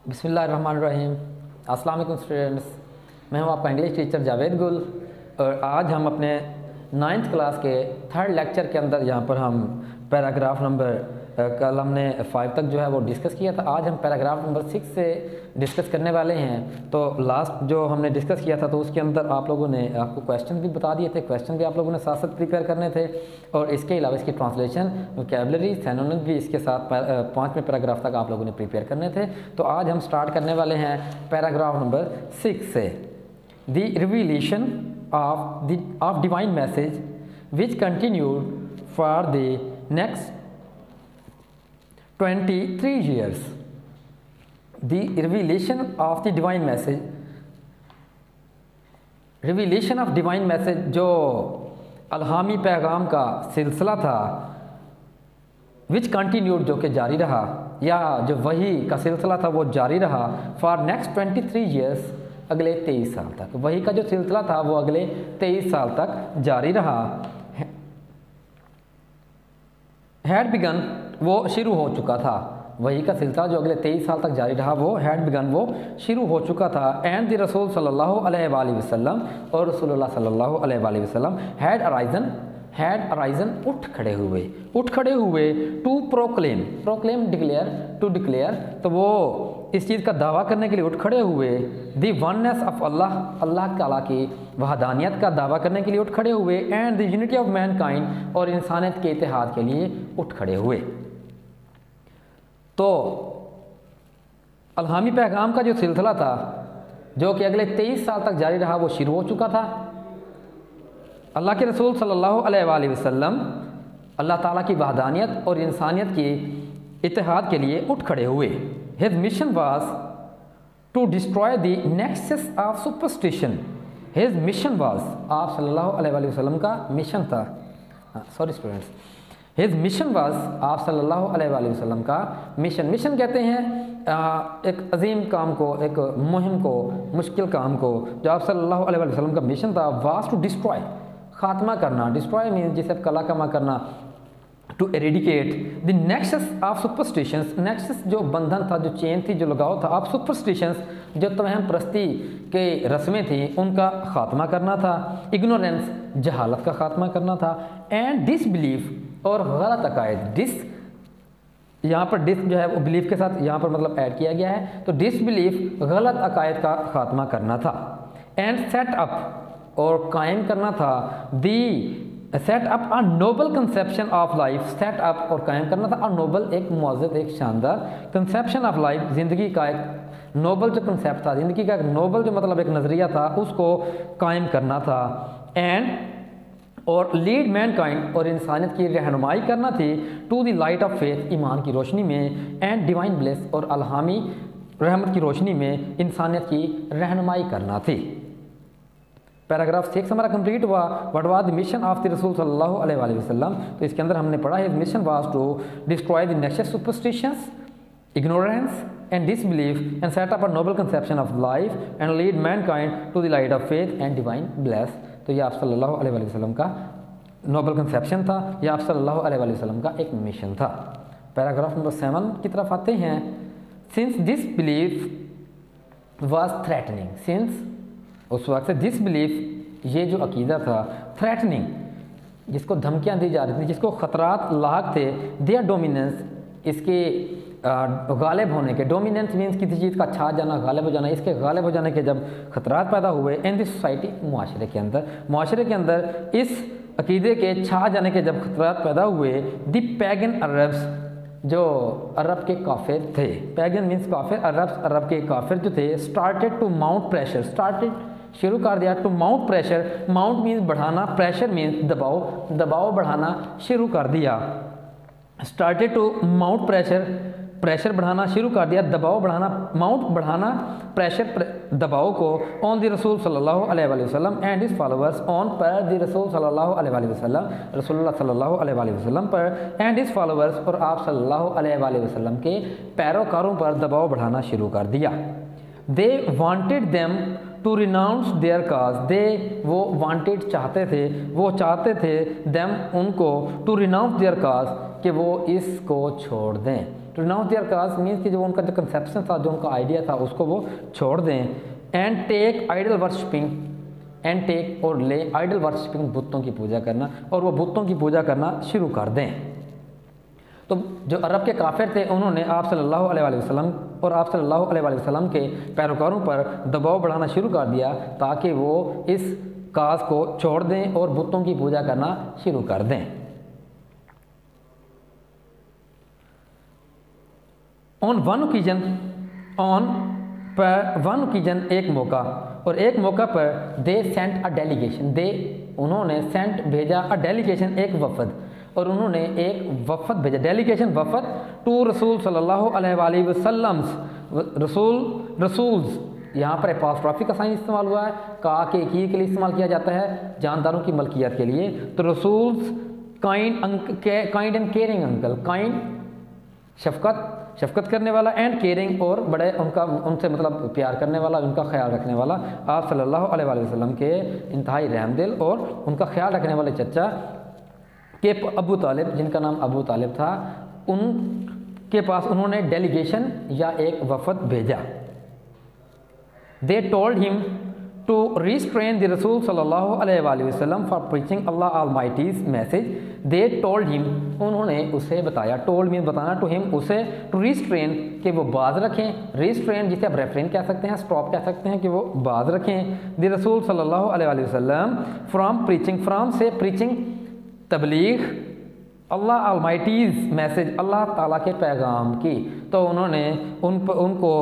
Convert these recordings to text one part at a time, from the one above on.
बिस्मिल्लाहिर्रहमानिर्रहीम। अस्सलाम वालेकुम स्टूडेंट्स, मैं हूं आपका इंग्लिश टीचर जावेद गुल और आज हम अपने 9th क्लास के थर्ड लेक्चर के अंदर यहाँ पर हम पैराग्राफ नंबर कल हमने 5 तक जो है वो डिस्कस किया था। आज हम पैराग्राफ नंबर 6 से डिस्कस करने वाले हैं। तो लास्ट जो हमने डिस्कस किया था तो उसके अंदर आप लोगों ने आपको क्वेश्चन भी बता दिए थे, क्वेश्चन भी आप लोगों ने साथ साथ प्रिपेयर करने थे और इसके अलावा इसकी ट्रांसलेशन, वोकैबुलरी, सिनोनिम्स भी इसके साथ 5वें पैराग्राफ तक आप लोगों ने प्रिपेयर करने थे। तो आज हम स्टार्ट करने वाले हैं पैराग्राफ नंबर 6 से। The revelation of divine message which continued for the next 23 years. The revelation of the divine message, revelation of divine message जो अलहामी पैगाम का सिलसिला था, which continued जो कि जारी रहा, या जो वही का सिलसिला था वो जारी रहा for next 23 years, अगले 23 साल तक। वही का जो सिलसिला था वो अगले 23 साल तक जारी रहा। हैड बिगन वो शुरू हो चुका था, वही का सिलसिला जो अगले 23 साल तक जारी रहा वो हैड बिगन वो शुरू हो चुका था। एंड द रसूल सल्लल्लाहु अलैहि वसल्लम और रसूलुल्लाह सल्लल्लाहु अलैहि वसल्लम हैड अराइजन उठ खड़े हुए to proclaim declare to declare, तो वो इस चीज़ का दावा करने के लिए उठ खड़े हुए। दी वननेस ऑफ अल्लाह ताला की वहदानियत का दावा करने के लिए उठ खड़े हुए। And the unity of Mankind और इंसानियत के इत्तेहाद के लिए उठ खड़े हुए। तो अलहामी पैगाम का जो सिलसिला था जो कि अगले 23 साल तक जारी रहा वो शुरू हो चुका था। अल्लाह के रसूल सल्लल्लाहु अलैहि वसल्लम अल्लाह ताला की वहदानियत और इंसानियत की इत्तेहाद के लिए उठ खड़े हुए। His mission was to destroy the nexus of superstition. His mission was, आप सल्लल्लाहु अलैहि वसल्लम का मिशन था, sorry students, his mission was, आप सल्लल्लाहु अलैहि वसल्लम का मिशन कहते हैं एक अजीम काम को, एक मुहिम को, मुश्किल काम को। जो आप सल्लल्लाहु अलैहि वसल्लम का मिशन था वाज टू डिस्ट्रॉय, खात्मा करना, डिस्ट्रॉय मीन जिसे कला कमा करना, to eradicate the nexus of superstitions. Nexus जो बंधन था, जो चेन थी, जो लगाव था, ऑफ सुपरस्टिशंस जो तवहम परस्ती के रस्में थी उनका खात्मा करना था। इग्नोरेंस जहालत का खात्मा करना था। एंड डिसबिलीफ और गलत अकायद, डिस यहाँ पर डिस जो है वो बिलीफ के साथ यहाँ पर मतलब ऐड किया गया है, तो डिसबिलीफ गलत अकायद का खात्मा करना था। एंड सेट अप और कायम करना था, the set up a noble conception of life. Set up और कायम करना था, और नोबल एक मुअज़्ज़ज़, एक शानदार कंसेप्शन ऑफ लाइफ, ज़िंदगी का एक नोबल जो कंसेप्ट था, ज़िंदगी का एक नोबल जो मतलब एक नज़रिया था उसको कायम करना था। एंड और लीड मैनकाइंड और इंसानियत की रहनुमाई करना थी to the light of faith, ईमान की रोशनी में। एंड डिवाइन ब्लेस और अलहामी रहमत की रोशनी में इंसानियत की रहनुमाई करना थी। पैराग्राफ 6 हमारा कंप्लीट हुआ। What was the mission of the रसूल सल्लल्लाहु अलैहि वसल्लम, तो इसके अंदर हमने पढ़ा है mission was to destroy the nexus superstitions, ignorance and disbelief, and set up a noble conception of life and lead mankind to the light of faith and divine bliss। तो ये आप सल्लल्लाहु अलैहि वसल्लम का नोबल कंसेप्शन था, ये आप सल्लल्लाहु अलैहि वसल्लम का एक मिशन था। पैराग्राफ नंबर 7 की तरफ आते हैं। Since this belief was threatening, since उस वक्त से दिस बिलीफ ये जो अकीदा था, थ्रेटनिंग जिसको धमकियाँ दी जा रही थी, जिसको ख़तरात लाक थे, देयर डोमिनेंस इसके गालिब होने के, डोमिनेंस मीन्स किसी चीज़ का छा जाना, गालिब हो जाना, इसके गालिब हो जाने के जब खतरात पैदा हुए इन द सोसाइटी, मुआशरे के अंदर इस अकीदे के छा जाने के जब खतरात पैदा हुए, द पैगन अरब्स जो अरब के काफिर थे, पैगन मीन्स काफिर, अरब के काफिर जो थे, started to mount pressure, started शुरू कर दिया, to mount pressure, mount means बढ़ाना, प्रेशर मीन्स दबाव बढ़ाना शुरू कर दिया। स्टार्टेड टू माउंट प्रेशर बढ़ाना शुरू कर दिया, दबाव बढ़ाना, माउंट बढ़ाना, प्रेशर दबाव को ऑन द रसूल सल्लल्लाहु अलैहि वसल्लम एंड हिज फॉलोअर्स, ऑन पर द रसूल सल्लल्लाहु अलैहि वसल्लम, रसूलुल्लाह सल्लल्लाहु अलैहि वसल्लम पर, एंड हिज फॉलोअर्स और आप सल्लल्लाहु अलैहि वसल्लम के पैरोकारों पर दबाव बढ़ाना शुरू कर दिया। They wanted them to renounce their cause, they वो वांटेड चाहते थे देम उनको, टू रिनाउंस देयर काज कि वो इसको छोड़ दें, to renounce their cause means कि जो उनका जो कंसेप्शन था, जो उनका आइडिया था, उसको वो छोड़ दें। And take idol worshipping, and take और ले आइडल वर्शिपिंग, बुतों की पूजा करना, और वो बुतों की पूजा करना शुरू कर दें। तो जो अरब के काफिर थे उन्होंने आप सल्लल्लाहु अलैहि वसल्लम और आप सल्लल्लाहु अलैहि वसल्लम के पैरोकारों पर दबाव बढ़ाना शुरू कर दिया ताकि वो इस काज को छोड़ दें और बुतों की पूजा करना शुरू कर दें। ऑन वन ओकेजन एक मौका, और एक मौका पर दे सेंट अ डेलीगेशन, दे उन्होंने सेंट भेजा अ डेलीगेशन एक वफद, और उन्होंने एक वफद भेजा, डेलीगेशन वफद टू रसूल सल्लल्लाहु अलैहि वसल्लम, रसूल्स यहाँ पर एपॉस्ट्रॉफी का साइन इस्तेमाल हुआ है, का के की के लिए इस्तेमाल किया जाता है जानदारों की मलकियत के लिए। तो रसूल्स kind and caring uncle, kind शफकत करने वाला, एंड केयरिंग और बड़े उनसे मतलब प्यार करने वाला, उनका ख्याल रखने वाला, आप सल्लल्लाहु अलैहि वसल्लम के इंतहाई रहमदिल और उनका ख्याल रखने वाले चचा के अबू तालिब, जिनका नाम अबू तालिब था, उनके पास उन्होंने डेलीगेशन या एक वफद भेजा। They told him to restrain the रसूल सल्लल्लाहु अलैहि वसल्लम फॉर प्रीचिंग अल्लाह Almighty's message. They told him, उन्होंने उसे बताया, टोल्ड मीन बताना, टू हिम उसे, टू रिस्ट्रेन कि वो बाज रखें, रिस्ट्रेन जिसे आप रेफ्रेन कह सकते हैं, स्टॉप कह सकते हैं कि वो बाज रखें, द रसूल सल्लल्लाहु अलैहि वसल्लम फ्रॉम प्रीचिंग, फ्रॉम से प्रीचिंग तबलीग अल्लाह ऑलमाइटीज़ मैसेज, अल्लाह ताला के पैगाम की। तो उन्होंने उनको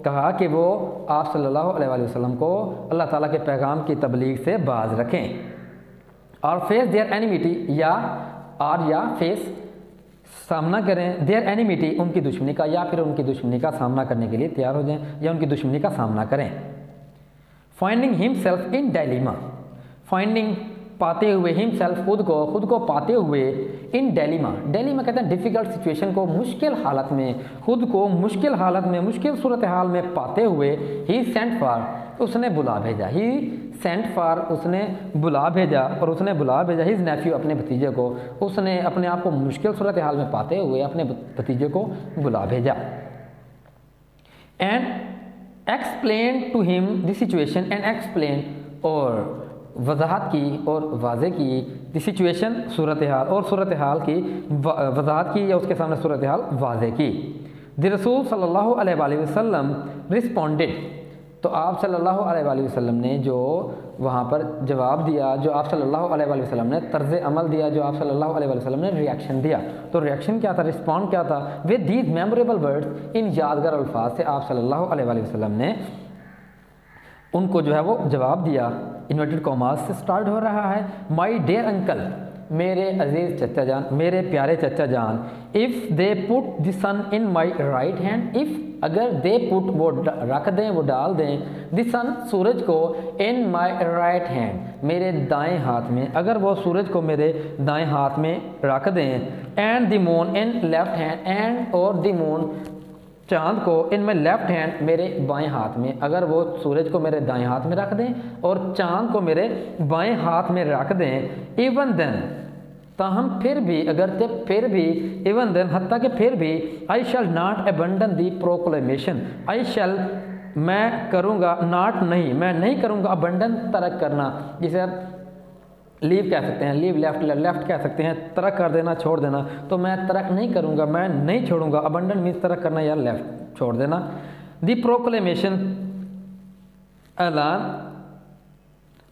कहा कि वो आप सल्लल्लाहु अलैहि वसल्लम को अल्लाह ताला के पैगाम की तबलीग से बाज रखें, और फेस देयर एनिमिटी या फेस सामना करें, देयर एनिमिटी उनकी दुश्मनी का, या फिर उनकी दुश्मनी का सामना करने के लिए तैयार हो जाएं या उनकी दुश्मनी का सामना करें। Finding himself in dilemma, finding पाते हुए, हिमसेल्फ खुद को पाते हुए, इन डेलीमा, डेलीमा कहते हैं डिफ़िकल्ट सिचुएशन को, मुश्किल हालत में, खुद को मुश्किल हालत में, मुश्किल सूरत हाल में पाते हुए, ही सेंट फॉर, उसने बुला भेजा, ही सेंट फॉर, उसने बुला भेजा, और उसने बुला भेजा हिज नेफ्यू, अपने भतीजे को, उसने अपने आप को मुश्किल सूरत हाल में पाते हुए अपने भतीजे को बुला भेजा। And explain to him the situation, and explain और वजाहत की और वाज़े की, द सिचुएशन सूरत हाल, और सूरत हाल की वजाहत की या उसके सामने सूरत हाल वाज़े की। द रसूल सल्लल्लाहु अलैहि वसल्लम रिस्पॉन्डेड, तो आप सल्लल्लाहु अलैहि वसल्लम ने जो वहाँ पर जवाब दिया, जो आप सल्लल्लाहु अलैहि वसल्लम ने तर्ज़ अमल दिया, जो आप सल्लल्लाहु अलैहि वसल्लम ने रिएक्शन दिया, तो रिएक्शन क्या था, रिस्पॉन्ड क्या था, विद दीज मेमोरेबल वर्ड्स, इन यादगार अल्फाज से आप सल्लल्लाहु अलैहि वसल्लम ने उनको जो है वो जवाब दिया। इन्वर्टेड कॉमास से स्टार्ट हो रहा है, माई डियर अंकल, मेरे अजीज़ चचा जान, मेरे प्यारे चचा जान, if they put the sun in my right hand, if अगर दे पुट वो रख दें, वो डाल दें, द सन सूरज को, इन माई राइट हैंड मेरे दाएं हाथ में, अगर वो सूरज को मेरे दाएं हाथ में रख दें, and the moon in left hand, and और द मून चांद को, इन माई लेफ्ट हैंड मेरे बाएं हाथ में, अगर वो सूरज को मेरे दाएं हाथ में रख दें और चांद को मेरे बाएं हाथ में रख दें, इवन देन, ताहम फिर भी, अगर जब फिर भी, इवन देन हत्ता कि फिर भी, I shall not abandon the proclamation, I shall मैं करूँगा, नॉट नहीं, मैं नहीं करूँगा, अबंडन तरक करना, जिसे आप लीव कह सकते हैं, लीव लेफ्ट कह सकते हैं, तरक कर देना, छोड़ देना, तो मैं तरक नहीं करूँगा, मैं नहीं छोड़ूंगा, अबंडन मीन्स तरक करना या लेफ्ट छोड़ देना। दी प्रोक्लेमेशन, ऐलान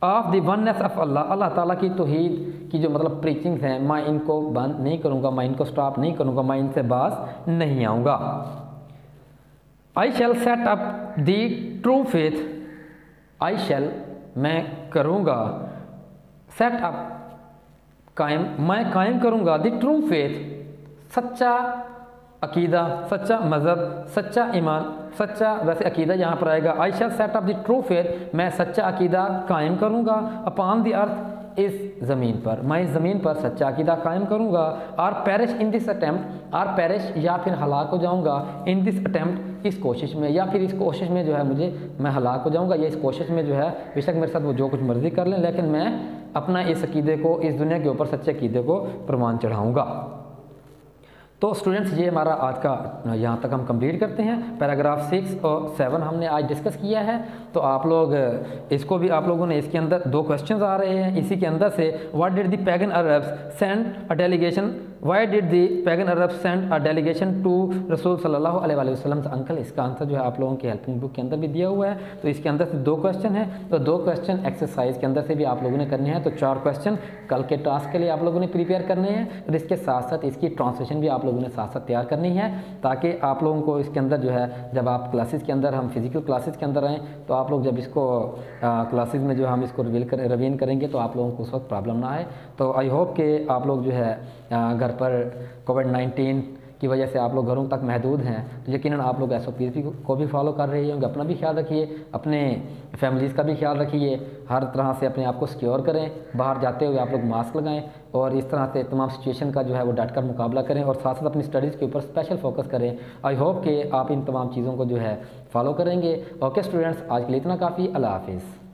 ऑफ द वननेस ऑफ अल्लाह, अल्लाह ताला की तौहीद की जो मतलब प्रीचिंग्स हैं, मैं इनको बंद नहीं करूँगा, मैं इनको स्टॉप नहीं करूँगा, मैं इनसे बाज नहीं आऊँगा। I shall set up the true faith, I shall मैं करूँगा, सेट अप कायम, मैं कायम करूँगा, द ट्रू फेथ सच्चा अकीदा, सच्चा मज़हब, सच्चा ईमान, सच्चा वैसे अकीदा यहाँ पर आएगा, I shall set up the true faith, मैं सच्चा अकीदा कायम करूँगा, अपॉन द अर्थ, इस ज़मीन पर, मैं इस ज़मीन पर सच्चा अकीदा कायम करूँगा, और पेरिश इन दिस अटैम्प्ट, और पेरिश या फिर हलाक हो जाऊँगा, इन दिस अटैम्प्ट, इस कोशिश में, या फिर इस कोशिश में जो है मुझे मैं हलाक हो जाऊँगा, या इस कोशिश में जो है बेशक मेरे साथ वो जो कुछ मर्ज़ी कर लें, लेकिन मैं अपना इस अकीदे को, इस दुनिया के ऊपर सच्चे अकीदे को प्रमाण चढ़ाऊँगा। तो स्टूडेंट्स ये हमारा आज का यहाँ तक हम कंप्लीट करते हैं। पैराग्राफ 6 और 7 हमने आज डिस्कस किया है। तो आप लोग इसको भी आप लोगों ने इसके अंदर 2 क्वेश्चंस आ रहे हैं इसी के अंदर से। What did the pagan Arabs send a delegation, why did the pagan Arabs send a delegation to रसूल सल्लल्लाहु अलैहि वसल्लम अंकल। इसका आंसर जो है आप लोगों की हेल्पिंग बुक के अंदर भी दिया हुआ है। तो इसके अंदर से 2 क्वेश्चन है, तो 2 क्वेश्चन एक्सरसाइज के अंदर से भी आप लोगों ने करने हैं। तो 4 क्वेश्चन कल के टास्क के लिए आप लोगों ने प्रिपेयर करने हैं और इसके साथ साथ इसकी ट्रांसलेशन भी आप लोगों ने साथ साथ तैयार करनी है, ताकि आप लोगों को इसके अंदर जो है जब आप क्लासेस के अंदर, हम फिजिकल क्लासेस के अंदर आएँ, तो आप लोग जब इसको क्लासेस में जो हम इसको रिवीजन करेंगे तो आप लोगों को उस वक्त प्रॉब्लम ना आए। तो आई होप कि आप लोग जो है घर पर कोविड-19 की वजह से आप लोग घरों तक महदूद हैं, तो यकीनन आप लोग SOPs को भी फॉलो कर रहे होंगे। अपना भी ख्याल रखिए, अपने फैमिलीज़ का भी ख्याल रखिए, हर तरह से अपने आप को सिक्योर करें। बाहर जाते हुए आप लोग मास्क लगाएं और इस तरह से तमाम सिचुएशन का जो है वो डट कर मुकाबला करें और साथ साथ अपनी स्टडीज़ के ऊपर स्पेशल फोकस करें। आई होप कि आप इन तमाम चीज़ों को जो है फॉलो करेंगे। ओके स्टूडेंट्स, आज के लिए इतना काफ़ी। अल्लाह हाफिज़।